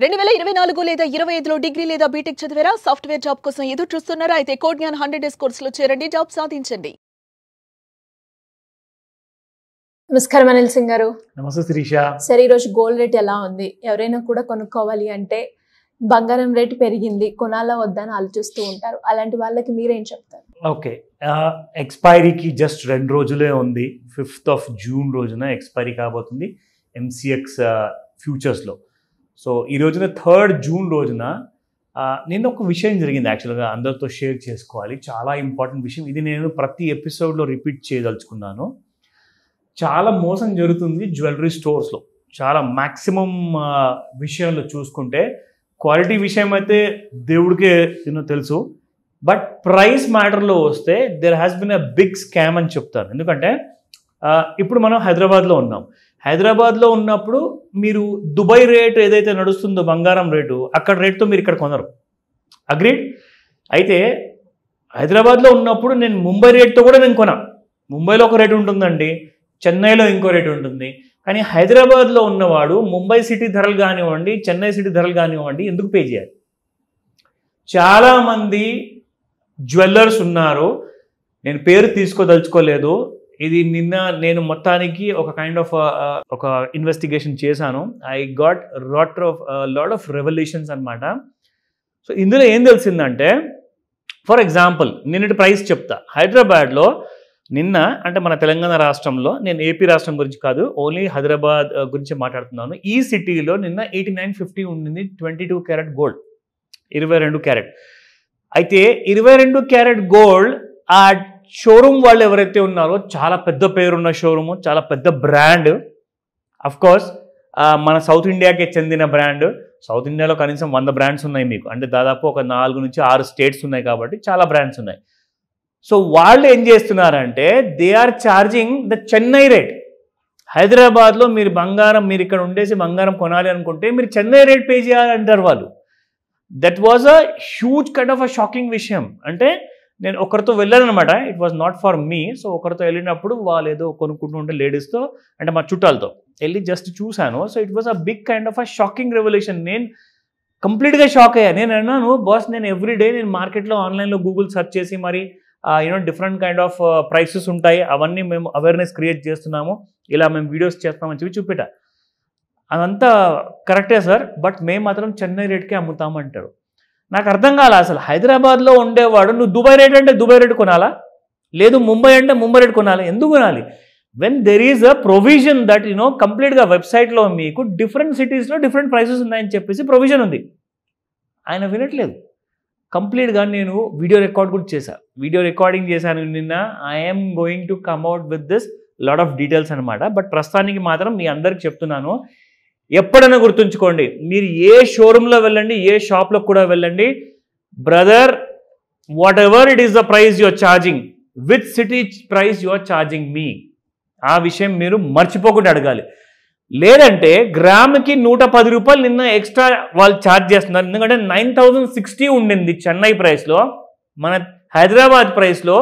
2024 లేదా 25లో డిగ్రీ లేదా బీటెక్ చదివారా? సాఫ్ట్వేర్ జాబ్ కోసం ఎదురు చూస్తున్నారా? అయితే కోడ్ జ్ఞాన్ 100 డేస్ కోర్సులో చేరండి, జాబ్ సాధించండి. నమస్కారం అనిల్ సింగ్ గారు. నమస్తే శిరీష. సరే, ఈరోజు గోల్డ్ రేట్ ఎలా ఉంది? ఎవరైనా కూడా కొనుక్కోవాలి అంటే బంగారం రేటు పెరిగింది, కొనాలా వద్దని ఆలోచిస్తూ ఉంటారు. అలాంటి వాళ్ళకి మీరేం చెప్తారు? ఓకే, ఎక్స్పైరీకి జస్ట్ 2 రోజులే ఉంది. 5th జూన్ రోజున ఎక్స్పైరీ కాబోతుంది MCX ఫ్యూచర్స్లో. సో ఈ రోజున 3rd జూన్ రోజున నేను ఒక విషయం జరిగింది, యాక్చువల్గా అందరితో షేర్ చేసుకోవాలి. చాలా ఇంపార్టెంట్ విషయం ఇది. నేను ప్రతి ఎపిసోడ్లో రిపీట్ చేయదలుచుకున్నాను. చాలా మోసం జరుగుతుంది జ్యువెలరీ స్టోర్స్లో. చాలా మ్యాక్సిమం విషయంలో చూసుకుంటే క్వాలిటీ విషయం అయితే దేవుడికే తెలుసు, బట్ ప్రైస్ మ్యాటర్లో వస్తే there has been a big scam అని చెప్తాను. ఎందుకంటే ఇప్పుడు మనం హైదరాబాద్లో ఉన్నాం. హైదరాబాద్లో ఉన్నప్పుడు మీరు దుబాయ్ రేట్ ఏదైతే నడుస్తుందో బంగారం రేటు, అక్కడ రేటుతో మీరు ఇక్కడ కొనరు. అగ్రీడ్? అయితే హైదరాబాద్లో ఉన్నప్పుడు నేను ముంబై రేట్తో కూడా నేను కొనా. ముంబైలో ఒక రేటు ఉంటుందండి, చెన్నైలో ఇంకో రేటు ఉంటుంది. కానీ హైదరాబాద్లో ఉన్నవాడు ముంబై సిటీ ధరలు కానివ్వండి, చెన్నై సిటీ ధరలు కానివ్వండి ఎందుకు పే చేయాలి? చాలామంది జ్యువెల్లర్స్ ఉన్నారు, నేను పేరు తీసుకోదలుచుకోలేదు. ఇది నిన్న నేను మొత్తానికి ఒక కైండ్ ఆఫ్ ఒక ఇన్వెస్టిగేషన్ చేశాను. I got lot of revolutions అనమాట. సో ఇందులో ఏం తెలిసిందంటే, ఫర్ ఎగ్జాంపుల్ నిన్నటి ప్రైస్ చెప్తా. హైదరాబాద్లో నిన్న, అంటే మన తెలంగాణ రాష్ట్రంలో, నేను ఏపీ రాష్ట్రం గురించి కాదు, ఓన్లీ హైదరాబాద్ గురించి మాట్లాడుతున్నాను. ఈ సిటీలో నిన్న 8950 ఉండింది 22 క్యారెట్ గోల్డ్, 22 క్యారెట్. అయితే 22 క్యారెట్ గోల్డ్ ఆ షోరూమ్ వాళ్ళు ఎవరైతే ఉన్నారో, చాలా పెద్ద పేరున్న షోరూము, చాలా పెద్ద బ్రాండ్. అఫ్కోర్స్ మన సౌత్ ఇండియాకే చెందిన బ్రాండ్. సౌత్ ఇండియాలో కనీసం 100 బ్రాండ్స్ ఉన్నాయి మీకు, అంటే దాదాపు ఒక 4 నుంచి 6 స్టేట్స్ ఉన్నాయి కాబట్టి చాలా బ్రాండ్స్ ఉన్నాయి. సో వాళ్ళు ఏం చేస్తున్నారంటే, they are charging the Chennai rate. హైదరాబాద్లో మీరు ఇక్కడ ఉండేసి బంగారం కొనాలి అనుకుంటే మీరు చెన్నై రేట్ పే చేయాలంటారు వాళ్ళు. That was a huge kind of a shocking విషయం. అంటే నేను ఒకరితో వెళ్ళాను అనమాట, it was not for me. So ఒకరితో వెళ్ళినప్పుడు వాళ్ళు ఏదో కొనుక్కుంటూ ఉంటే లేడీస్తో, అంటే మా చుట్టాలతో వెళ్ళి జస్ట్ చూశాను. So it was a big kind of a shocking revolution. నేను కంప్లీట్గా షాక్ అయ్యా. నేను అన్నాను, బాస్ నేను ఎవ్రీడే నేను మార్కెట్లో ఆన్లైన్లో గూగుల్ సెర్చ్ చేసి మరి డిఫరెంట్ కైండ్ ఆఫ్ ప్రైసెస్ ఉంటాయి, అవన్నీ మేము అవేర్నెస్ క్రియేట్ చేస్తున్నాము, ఇలా మేము వీడియోస్ చేస్తామని చెప్పి చూపెట్టా. అదంతా కరెక్టే సార్, బట్ మేము మాత్రం చెన్నై రేట్కే అమ్ముతామంటారు. నాకు అర్థం కాలే అసలు. హైదరాబాద్లో ఉండేవాడు నువ్వు దుబాయ్ రేట్ అంటే దుబాయ్ రేట్ కొనాలా, లేదు ముంబై అంటే ముంబై రేట్ కొనాలా? ఎందుకు కొనాలి? When there is a provision that కంప్లీట్గా వెబ్సైట్లో మీకు డిఫరెంట్ సిటీస్లో డిఫరెంట్ ప్రైసెస్ ఉన్నాయని చెప్పేసి ప్రొవిజన్ ఉంది. ఆయన వినట్లేదు. కంప్లీట్గా నేను వీడియో రికార్డ్ కూడా చేశాను, వీడియో రికార్డింగ్ చేశాను నిన్న. I'm going to come out with this lot of details అనమాట. బట్ ప్రస్తుతానికి మాత్రం మీ అందరికి చెప్తున్నాను, ఎప్పుడైనా గుర్తుంచుకోండి, మీరు ఏ షోరూంలో వెళ్ళండి, ఏ షాప్లో కూడా వెళ్ళండి, brother whatever it is the price you are charging, with city price you are charging me, ఆ విషయం మీరు మర్చిపోకుండా అడగాలి. లేదంటే గ్రాముకి 110 రూపాయలు నిన్న ఎక్స్ట్రా వాళ్ళు ఛార్జ్ చేస్తున్నారు. ఎందుకంటే 9060 ఉండింది చెన్నై ప్రైస్లో, మన హైదరాబాద్ ప్రైస్లో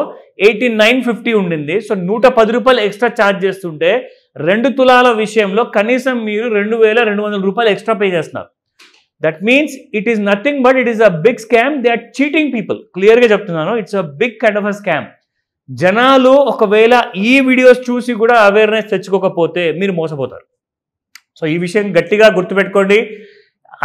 8950 ఉండింది. సో 110 రూపాయలు ఎక్స్ట్రా ఛార్జ్ చేస్తుంటే 2 తులాల విషయంలో కనీసం మీరు 2200 రూపాయలు ఎక్స్ట్రా పే చేస్తున్నారు. That means it is nothing but it is a big scam. They are cheating people. క్లియర్గా చెప్తున్నాను, it's a big kind of a scam. జనాలు ఒకవేళ ఈ వీడియోస్ చూసి కూడా అవేర్నెస్ తెచ్చుకోకపోతే మీరు మోసపోతారు. సో ఈ విషయం గట్టిగా గుర్తుపెట్టుకోండి.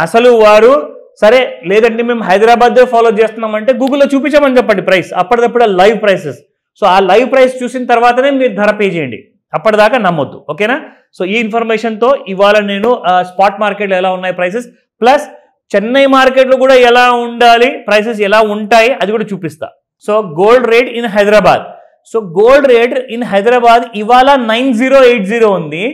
అసలు వారు సరే లేదంటే మేము హైదరాబాద్దే ఫాలో చేస్తున్నామంటే గూగుల్లో చూపించమని చెప్పండి ప్రైస్, అప్పటిదప్పుడు లైవ్ ప్రైసెస్. సో ఆ లైవ్ ప్రైస్ చూసిన తర్వాతనే మీరు ధర పే చేయండి, అప్పటిదాకా నమ్మొద్దు. ఓకేనా? సో ఈ ఇన్ఫర్మేషన్తో ఇవాళ నేను స్పాట్ మార్కెట్లో ఎలా ఉన్నాయి ప్రైసెస్, ప్లస్ చెన్నై మార్కెట్లో కూడా ఎలా ఉండాలి, ప్రైసెస్ ఎలా ఉంటాయి అది కూడా చూపిస్తా. So gold rate in Hyderabad. So gold rate in Hyderabad ఇవాళ 9080 ఉంది.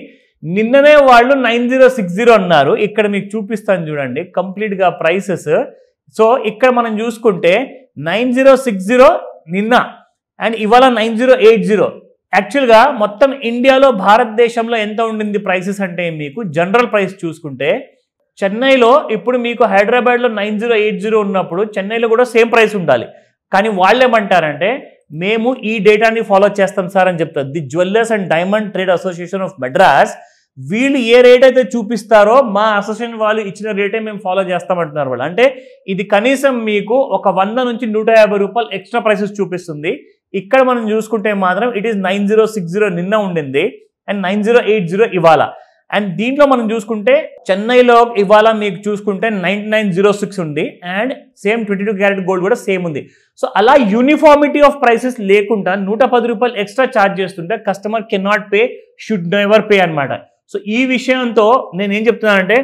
నిన్ననే వాళ్ళు 9060 అన్నారు. ఇక్కడ మీకు చూపిస్తాను చూడండి కంప్లీట్గా ప్రైసెస్. సో ఇక్కడ మనం చూసుకుంటే 9060 నిన్న అండ్ ఇవాళ 9080. యాక్చువల్గా మొత్తం ఇండియాలో భారతదేశంలో ఎంత ఉండింది ప్రైసెస్ అంటే, మీకు జనరల్ ప్రైస్ చూసుకుంటే చెన్నైలో ఇప్పుడు మీకు హైదరాబాద్లో 9080 ఉన్నప్పుడు చెన్నైలో కూడా సేమ్ ప్రైస్ ఉండాలి. కానీ వాళ్ళు ఏమంటారంటే, మేము ఈ డేటాని ఫాలో చేస్తాం సార్ అని చెప్తారు. The jewellers and diamond trade association of Madras వీళ్ళు ఏ రేట్ అయితే చూపిస్తారో మా అసోసియేషన్ వాళ్ళు ఇచ్చిన రేటే మేము ఫాలో చేస్తామంటున్నారు వాళ్ళు. అంటే ఇది కనీసం మీకు ఒక 100 నుంచి 150 రూపాయలు ఎక్స్ట్రా ప్రైసెస్ చూపిస్తుంది. ఇక్కడ మనం చూసుకుంటే మాత్రం ఇట్ ఈస్ 9060 నిన్న ఉండింది అండ్ 9080 ఇవాళ. అండ్ దీంట్లో మనం చూసుకుంటే చెన్నైలో ఇవాళ మీకు చూసుకుంటే 9906 ఉంది అండ్ సేమ్ 22 క్యారెట్ గోల్డ్ కూడా సేమ్ ఉంది. సో అలా యూనిఫార్మిటీ ఆఫ్ ప్రైసెస్ లేకుండా 110 రూపాయలు ఎక్స్ట్రా ఛార్జ్ చేస్తుంటే customer can not pay, should never pay అనమాట. సో ఈ విషయంతో నేను ఏం చెప్తున్నానంటే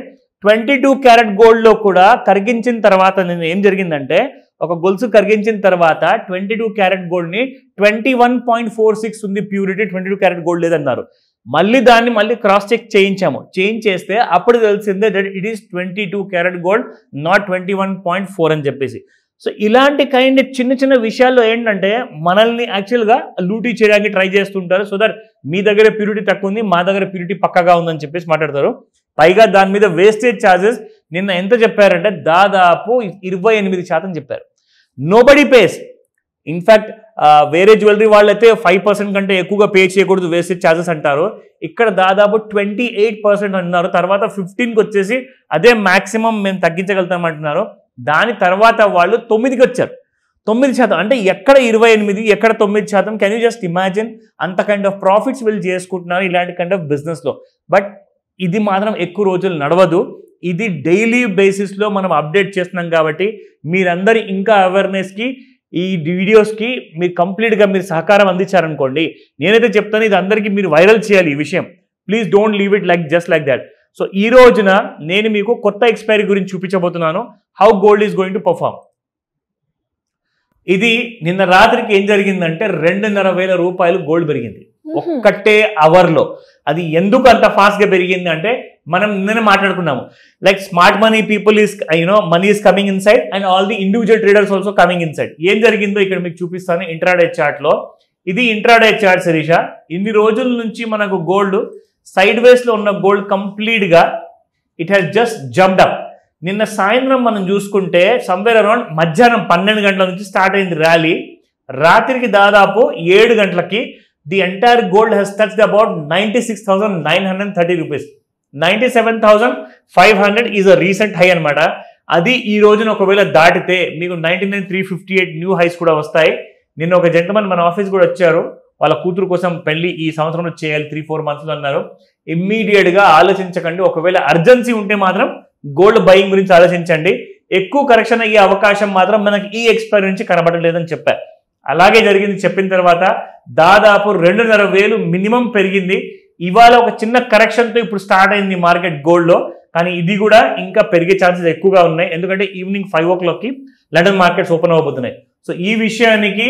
22 క్యారెట్ గోల్డ్లో కూడా కరిగించిన తర్వాత నేను ఏం జరిగిందంటే ఒక గొలుసు కరిగించిన తర్వాత 22 క్యారెట్ గోల్డ్ని 21.46 ఉంది ప్యూరిటీ, 22 క్యారెట్ గోల్డ్ లేదన్నారు. మళ్ళీ దాన్ని మళ్ళీ క్రాస్ చెక్ చేయించాము. చేంజ్ చేస్తే అప్పుడు తెలిసిందే that it is 22 carat gold, not 21.4 అని చెప్పేసి. సో ఇలాంటి కైండ్ చిన్న చిన్న విషయాల్లో ఏంటంటే మనల్ని యాక్చువల్గా లూటీ చేయడానికి ట్రై చేస్తుంటారు. సో దట్ మీ దగ్గర ప్యూరిటీ తక్కువ ఉంది, మా దగ్గర ప్యూరిటీ పక్కగా ఉందని చెప్పేసి మాట్లాడతారు. పైగా దాని మీద వేస్టేజ్ ఛార్జెస్ నిన్న ఎంత చెప్పారంటే దాదాపు 28% చెప్పారు. Nobody pays. ఇన్ఫ్యాక్ట్ వేరే జ్యువెలరీ వాళ్ళైతే 5% కంటే ఎక్కువగా పే చేయకూడదు వేస్టేజ్ ఛార్జెస్ అంటారు. ఇక్కడ దాదాపు 28% అన్నారు. తర్వాత 15కి వచ్చేసి అదే మ్యాక్సిమం మేము తగ్గించగలుగుతాం అంటున్నారు. దాని తర్వాత వాళ్ళు 9కి వచ్చారు. 9% అంటే ఎక్కడ 28 ఎక్కడ 9%? Can you just imagine? అంత కైండ్ ఆఫ్ ప్రాఫిట్స్ వీళ్ళు చేసుకుంటున్నారు ఇలాంటి కైండ్ ఆఫ్ బిజినెస్లో. బట్ ఇది మాత్రం ఎక్కువ రోజులు నడవదు. ఇది డైలీ బేసిస్లో మనం అప్డేట్ చేస్తున్నాం కాబట్టి మీరందరి ఇంకా అవేర్నెస్కి ఈ వీడియోస్కి మీరు కంప్లీట్గా మీరు సహకారం అందించారనుకోండి, నేనైతే చెప్తాను ఇది అందరికీ మీరు వైరల్ చేయాలి ఈ విషయం. Please don't leave it like just like that. So ఈ రోజున నేను మీకు కొత్త ఎక్స్పైరీ గురించి చూపించబోతున్నాను. How gold is going to perform. ఇది నిన్న రాత్రికి ఏం జరిగిందంటే 2,500 రూపాయలు గోల్డ్ పెరిగింది ఒక్కటే అవర్లో. అది ఎందుకు అంత ఫాస్ట్గా పెరిగింది అంటే మనం నిన్న మాట్లాడుకున్నాము like smart money people is money is coming in side and all the individual traders also coming in side. ఏం జరిగిందో ఇక్కడ మీకు చూపిస్తాను ఇంట్రాడే చార్ట్లో. ఇది ఇంట్రాడే చార్ట్ శిరీష. ఇన్ని రోజుల నుంచి మనకు గోల్డ్ సైడ్ వేస్లో ఉన్న గోల్డ్ కంప్లీట్గా it has just jumped up. నిన్న సాయంత్రం మనం చూసుకుంటే సమ్వేర్ అరౌండ్ మధ్యాహ్నం 12 గంటల నుంచి స్టార్ట్ అయింది ర్యాలీ. రాత్రికి దాదాపు 7 గంటలకి the entire gold has touched about 96,930 rupees. 97,500 is a recent high అనమాట. అది ఈ రోజున ఒకవేళ దాటితే మీకు 99,358 న్యూ హైస్ కూడా వస్తాయి. నిన్న ఒక జెంట్మన్ మన ఆఫీస్ కూడా వచ్చారు. వాళ్ళ కూతురు కోసం పెళ్లి ఈ సంవత్సరంలో చేయాలి 3-4 మంత్స్లో అన్నారు. ఇమ్మీడియట్గా ఆలోచించకండి. ఒకవేళ అర్జెన్సీ ఉంటే మాత్రం గోల్డ్ బయింగ్ గురించి ఆలోచించండి. ఎక్కువ కరెక్షన్ అయ్యే అవకాశం మాత్రం మనకి ఈ ఎక్స్పైరీ నుంచి కనబడలేదని చెప్పారు. అలాగే జరిగింది. చెప్పిన తర్వాత దాదాపు 2,500 మినిమం పెరిగింది. ఇవాళ ఒక చిన్న కరెక్షన్తో ఇప్పుడు స్టార్ట్ అయింది మార్కెట్ గోల్డ్లో. కానీ ఇది కూడా ఇంకా పెరిగే ఛాన్సెస్ ఎక్కువగా ఉన్నాయి. ఎందుకంటే ఈవినింగ్ 5 o'clockకి లండన్ మార్కెట్స్ ఓపెన్ అవ్వబోతున్నాయి. సో ఈ విషయానికి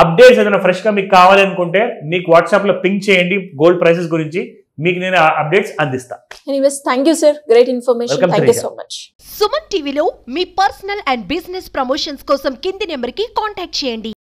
అప్డేట్స్ ఏదైనా ఫ్రెష్గా మీకు కావాలి అనుకుంటే మీకు వాట్సాప్లో పింక్ చేయండి. గోల్డ్ ప్రైసెస్ గురించి మీకు నేను అప్డేట్స్ అందిస్తా. Anyways thank you sir, great information. Thank you so much. Suman టీవీలో మీ పర్సనల్ అండ్ బిజినెస్ ప్రమోషన్స్ కోసం కింది నెంబర్కి కాంటాక్ట్ చేయండి.